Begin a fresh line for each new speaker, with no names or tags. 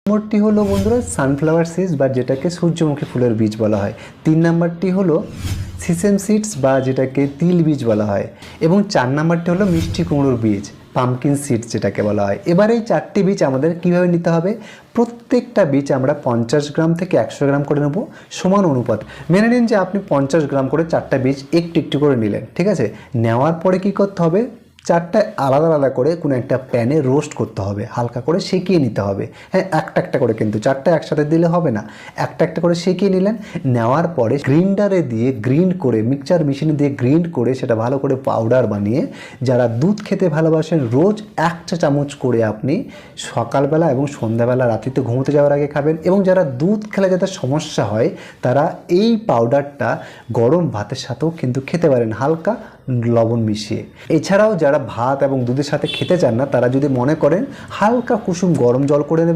নম্বরটি হলো বন্ধুরা সানফ্লাওয়ার সিডস বা যেটাকে সূর্যমুখী ফুলের বীজ বলা হয়। 3 নাম্বারটি হলো সিসেম সিডস বা যেটাকে তিল বীজ বলা হয়। এবং 4 নাম্বারটি হলো মিষ্টি কুমড়োর বীজ, পামকিন সিডস যেটাকে বলা হয়। এবার এই 4টি বীজ আমাদের কীভাবে নিতে হবে? প্রত্যেকটা বীজ আমরা 50 গ্রাম থেকে 100 গ্রাম করে নেব, সমান অনুপাত। মেনে নিন যে আপনি 50 গ্রাম করে 4টা বীজ একটু একটু করে নিলেন, ঠিক আছে? নেওয়ার পরে কি করতে হবে? 4টা আলাদা আলাদা করে কোনো একটা প্যানে রোস্ট করতে হবে, হালকা করে সেঁকিয়ে নিতে হবে। হ্যাঁ, একটা একটা করে, কিন্তু 4টা একসাথে দিলে হবে না। একটা একটা করে সেঁকিয়ে নিলেন। নেওয়ার পরে গ্রিন্ডারে দিয়ে গ্রিন্ড করে, মিক্সচার মেশিনে দিয়ে গ্রিন্ড করে সেটা ভালো করে পাউডার বানিয়ে, যারা দুধ খেতে ভালোবাসেন রোজ 1 চা চামচ করে আপনি সকালবেলা এবং সন্ধ্যাবেলা রাত্রিতে ঘুমোতে যাওয়ার আগে খাবেন। এবং যারা দুধ খেলে যাদের সমস্যা হয় তারা এই পাউডারটা গরম ভাতের সাথেও কিন্তু খেতে পারেন, হালকা লবণ মিশিয়ে। এছাড়াও যারা ভাত এবং দুধের সাথে খেতে চান না, তারা যদি মনে করেন হালকা কুসুম গরম জল করে নেবেন